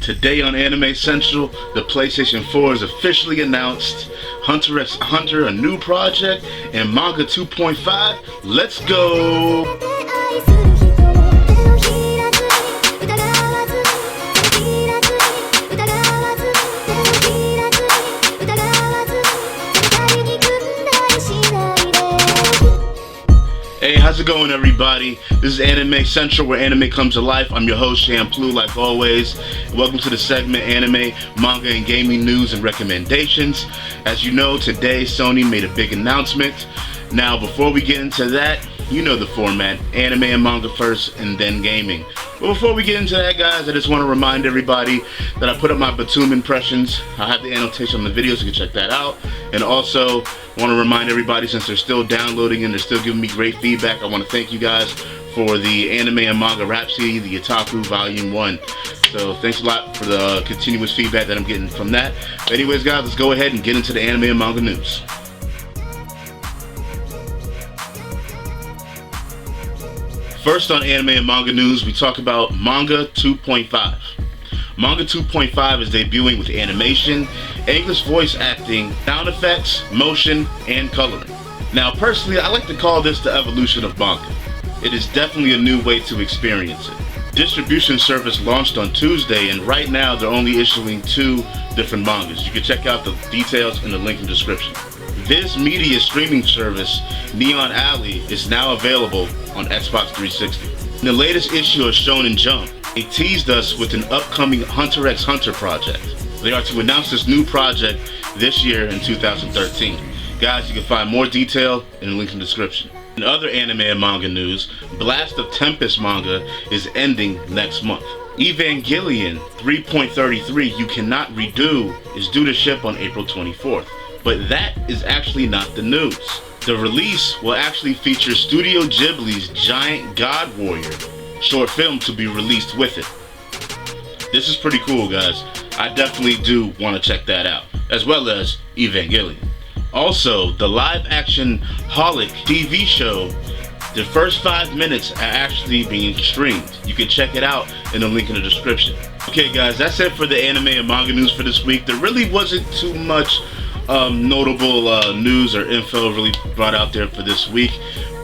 Today on AnimeCenTruL, the PlayStation 4 is officially announced, HunterxHunter, a new project, and Manga 2.5. Let's go! Hey, how's it going, everybody? This is AnimeCenTruL, where anime comes to life. I'm your host, HunterxHunter, like always. Welcome to the segment Anime, Manga, and Gaming News and Recommendations. As you know, today Sony made a big announcement. Now, before we get into that, you know the format, anime and manga first, and then gaming. But before we get into that, guys, I just want to remind everybody that I put up my Batum impressions. I have the annotation on the video, so you can check that out. And also, want to remind everybody, since they're still downloading and they're still giving me great feedback, I want to thank you guys for the anime and manga rap CD, the Otaku Volume 1. So thanks a lot for the continuous feedback that I'm getting from that. But anyways, guys, let's go ahead and get into the anime and manga news. First on anime and manga news, we talk about Manga 2.5. Manga 2.5 is debuting with animation, English voice acting, sound effects, motion, and coloring. Now, personally, I like to call this the evolution of manga. It is definitely a new way to experience it. Distribution service launched on Tuesday, and right now they're only issuing 2 different mangas. You can check out the details in the link in the description. Viz Media streaming service Neon Alley is now available on Xbox 360. In the latest issue of Shonen Jump, they teased us with an upcoming HunterxHunter project. They are to announce this new project this year in 2013. Guys, you can find more detail in the link in the description. In other anime and manga news, Blast of Tempest manga is ending next month. Evangelion 3.33 You Cannot Redo is due to ship on April 24th. But that is actually not the news. The release will actually feature Studio Ghibli's Giant God Warrior short film to be released with it. This is pretty cool, guys. I definitely do want to check that out, as well as Evangelion. Also, the live-action HxxxHolic TV show, the first 5 minutes are actually being streamed. You can check it out in the link in the description. Okay, guys, that's it for the anime and manga news for this week. There really wasn't too much notable news or info really brought out there for this week,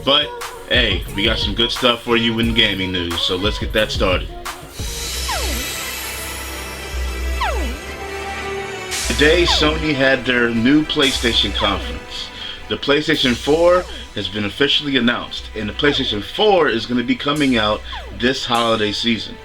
but hey, we got some good stuff for you in gaming news, so let's get that started. Today, Sony had their new PlayStation conference. The PlayStation 4 has been officially announced, and the PlayStation 4 is going to be coming out this holiday season.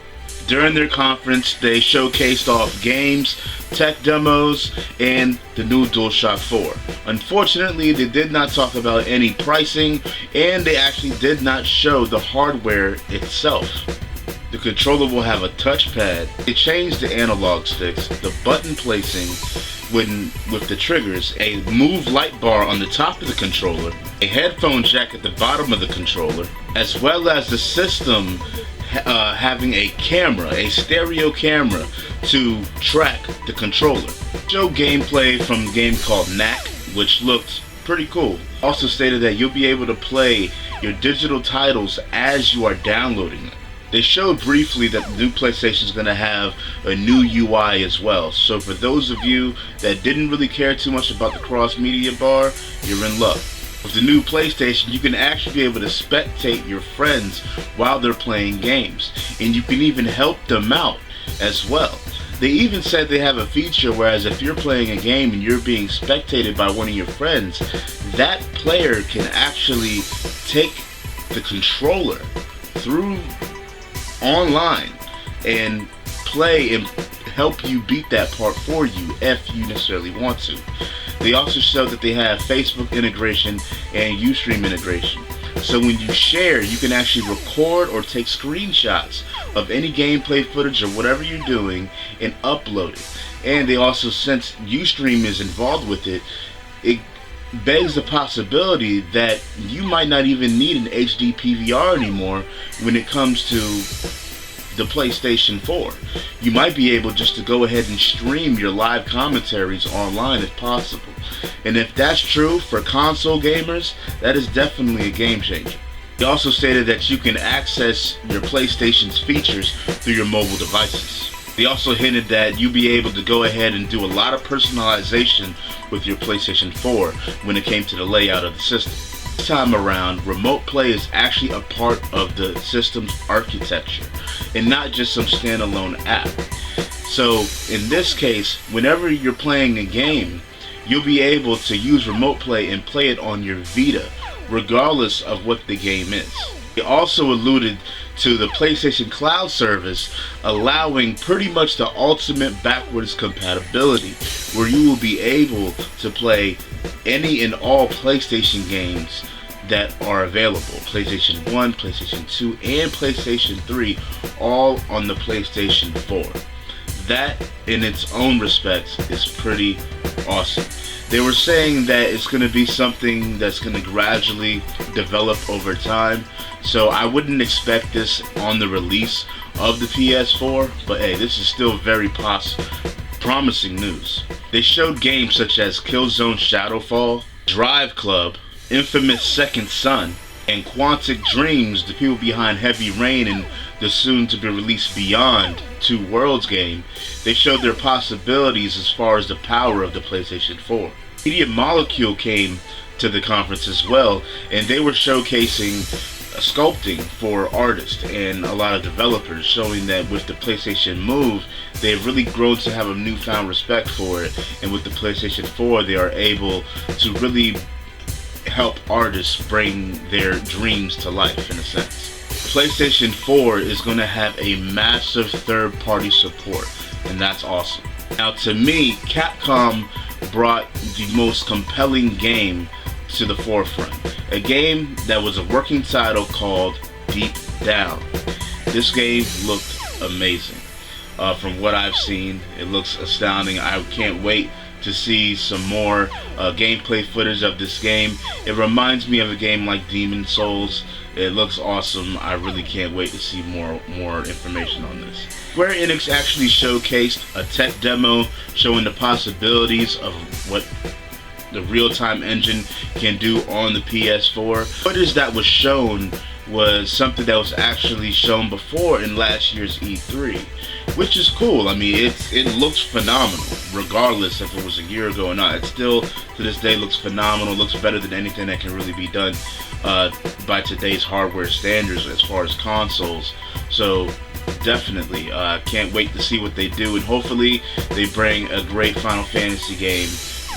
During their conference, they showcased off games, tech demos, and the new DualShock 4. Unfortunately, they did not talk about any pricing, and they actually did not show the hardware itself. The controller will have a touchpad. They changed the analog sticks, the button placing with the triggers, a move light bar on the top of the controller, a headphone jack at the bottom of the controller, as well as the system having a camera, a stereo camera, to track the controller. Show gameplay from a game called Knack, which looked pretty cool. Also stated that you'll be able to play your digital titles as you are downloading them. They showed briefly that the new PlayStation is going to have a new UI as well. So for those of you that didn't really care too much about the cross-media bar, you're in luck. With the new PlayStation, you can actually be able to spectate your friends while they're playing games, and you can even help them out as well. They even said they have a feature whereas if you're playing a game and you're being spectated by one of your friends, that player can actually take the controller through online and play and help you beat that part for you if you necessarily want to. They also showed that they have Facebook integration and Ustream integration. So when you share, you can actually record or take screenshots of any gameplay footage or whatever you're doing and upload it. And they also, since Ustream is involved with it, it begs the possibility that you might not even need an HD PVR anymore when it comes to the PlayStation 4. You might be able just to go ahead and stream your live commentaries online if possible. And if that's true for console gamers, that is definitely a game changer. He also stated that you can access your PlayStation's features through your mobile devices. They also hinted that you'll be able to go ahead and do a lot of personalization with your PlayStation 4 when it came to the layout of the system. This time around, remote play is actually a part of the system's architecture and not just some standalone app. So in this case, whenever you're playing a game, you'll be able to use remote play and play it on your Vita, regardless of what the game is. He also alluded to the PlayStation Cloud service allowing pretty much the ultimate backwards compatibility, where you will be able to play any and all PlayStation games that are available. PlayStation 1, PlayStation 2, and PlayStation 3, all on the PlayStation 4. That, in its own respects, is pretty awesome. They were saying that it's going to be something that's going to gradually develop over time, so I wouldn't expect this on the release of the PS4, but hey, this is still very promising news. They showed games such as Killzone Shadowfall, Drive Club, Infamous Second Son, and Quantic Dreams, the people behind Heavy Rain and the soon-to-be-released Beyond Two Worlds game. They showed their possibilities as far as the power of the PlayStation 4. Media Molecule came to the conference as well, and they were showcasing sculpting for artists and a lot of developers, showing that with the PlayStation Move, they've really grown to have a newfound respect for it, and with the PlayStation 4, they are able to really help artists bring their dreams to life, in a sense. PlayStation 4 is going to have a massive third-party support, and that's awesome. Now, to me, Capcom brought the most compelling game to the forefront. A game that was a working title called Deep Down. This game looked amazing. From what I've seen, it looks astounding. I can't wait to see some more gameplay footage of this game. It reminds me of a game like Demon Souls. It looks awesome. I really can't wait to see more information on this. Square Enix actually showcased a tech demo showing the possibilities of what the real-time engine can do on the PS4. Footage that was shown was something that was actually shown before in last year's E3, which is cool. I mean, it looks phenomenal, regardless if it was a year ago or not. It still, to this day, looks phenomenal. Looks better than anything that can really be done by today's hardware standards as far as consoles. So definitely, can't wait to see what they do, and hopefully they bring a great Final Fantasy game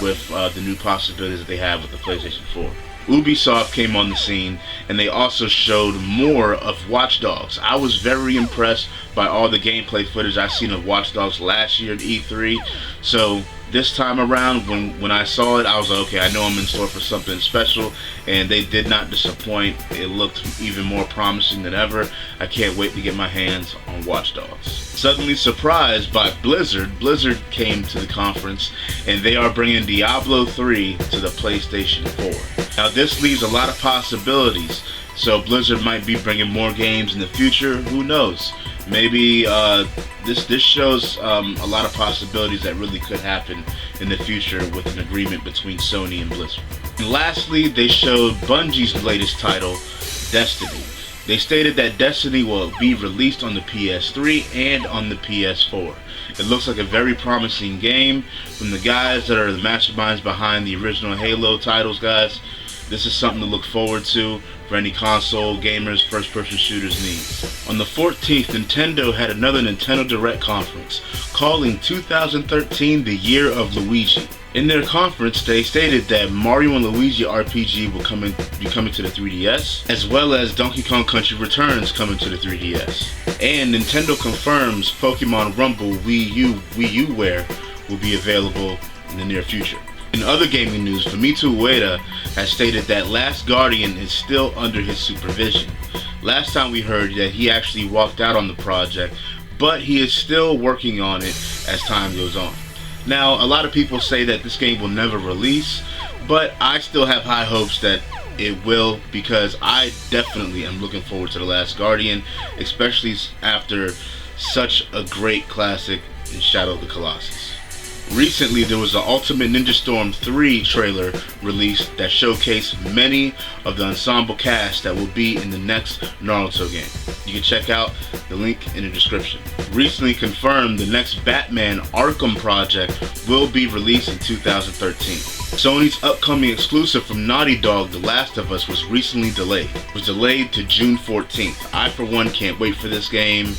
with the new possibilities that they have with the PlayStation 4. Ubisoft came on the scene, and they also showed more of Watch Dogs. I was very impressed by all the gameplay footage I've seen of Watch Dogs last year at E3. So this time around, when I saw it, I was like, okay, I know I'm in store for something special, and they did not disappoint. It looked even more promising than ever. I can't wait to get my hands on Watch Dogs. Suddenly surprised by Blizzard, Blizzard came to the conference, and they are bringing Diablo 3 to the PlayStation 4. Now this leaves a lot of possibilities, so Blizzard might be bringing more games in the future. Who knows? Maybe this shows a lot of possibilities that really could happen in the future with an agreement between Sony and Blizzard. And lastly, they showed Bungie's latest title, Destiny. They stated that Destiny will be released on the PS3 and on the PS4. It looks like a very promising game from the guys that are the masterminds behind the original Halo titles, guys. This is something to look forward to for any console gamers, first-person shooters needs. On the 14th, Nintendo had another Nintendo Direct conference, calling 2013 the year of Luigi. In their conference, they stated that Mario and Luigi RPG will be coming to the 3DS, as well as Donkey Kong Country Returns coming to the 3DS. And Nintendo confirms Pokemon Rumble Wii U-ware will be available in the near future. In other gaming news, Fumito Ueda has stated that Last Guardian is still under his supervision. Last time we heard that he actually walked out on the project, but he is still working on it as time goes on. Now, a lot of people say that this game will never release, but I still have high hopes that it will, because I definitely am looking forward to The Last Guardian, especially after such a great classic in Shadow of the Colossus. Recently, there was an Ultimate Ninja Storm 3 trailer released that showcased many of the ensemble cast that will be in the next Naruto game. You can check out the link in the description. Recently confirmed, the next Batman Arkham project will be released in 2013. Sony's upcoming exclusive from Naughty Dog, The Last of Us, was recently delayed. It was delayed to June 14th. I, for one, can't wait for this game.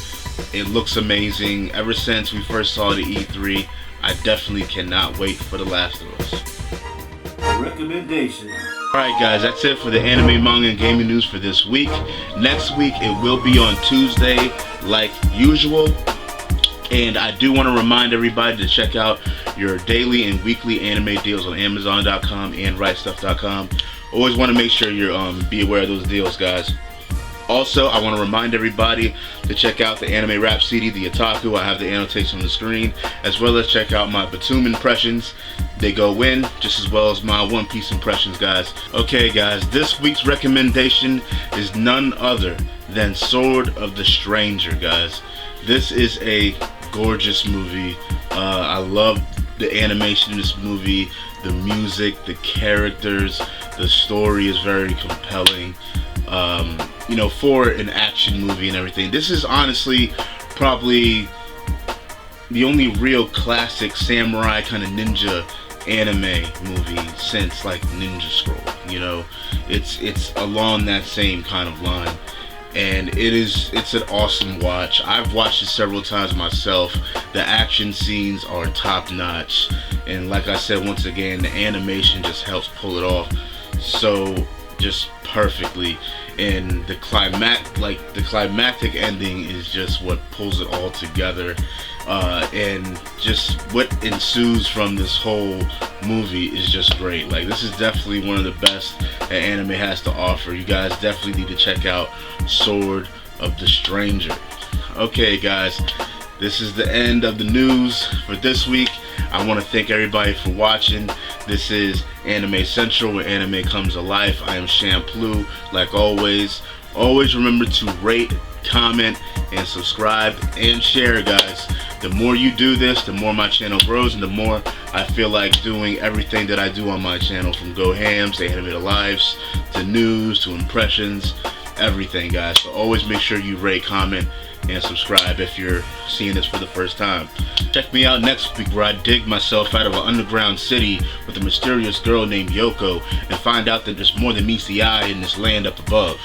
It looks amazing. Ever since we first saw the E3, I definitely cannot wait for The Last of Us. Recommendation. Alright guys, that's it for the anime, manga, and gaming news for this week. Next week it will be on Tuesday like usual. And I do want to remind everybody to check out your daily and weekly anime deals on Amazon.com and WriteStuff.com. Always want to make sure you're be aware of those deals, guys. Also, I want to remind everybody to check out the Anime Rap CD, the Otaku. I have the annotation on the screen, as well as check out my Batum impressions. They go in just as well as my One Piece impressions, guys. Okay, guys, this week's recommendation is none other than Sword of the Stranger, guys. This is a gorgeous movie. I love the animation in this movie, the music, the characters, the story is very compelling. You know, for an action movie and everything. This is honestly probably the only real classic samurai kind of ninja anime movie since like Ninja Scroll. You know, it's along that same kind of line, and it's an awesome watch. I've watched it several times myself. The action scenes are top notch, and like I said, once again, the animation just helps pull it off so just perfectly. And the climactic ending is just what pulls it all together, and just what ensues from this whole movie is just great. Like, this is definitely one of the best that anime has to offer. You guys definitely need to check out Sword of the Stranger. Okay guys, this is the end of the news for this week. I want to thank everybody for watching. This is AnimeCenTruL, where anime comes alive. I am Shamplu. Like always, always remember to rate, comment, and subscribe and share, guys. The more you do this, the more my channel grows, and the more I feel like doing everything that I do on my channel, from Go Hams to Animated Lives to news to impressions, everything, guys. So always make sure you rate, comment, and subscribe if you're seeing this for the first time. Check me out next week, where I dig myself out of an underground city with a mysterious girl named Yoko and find out that there's more than meets the eye in this land up above.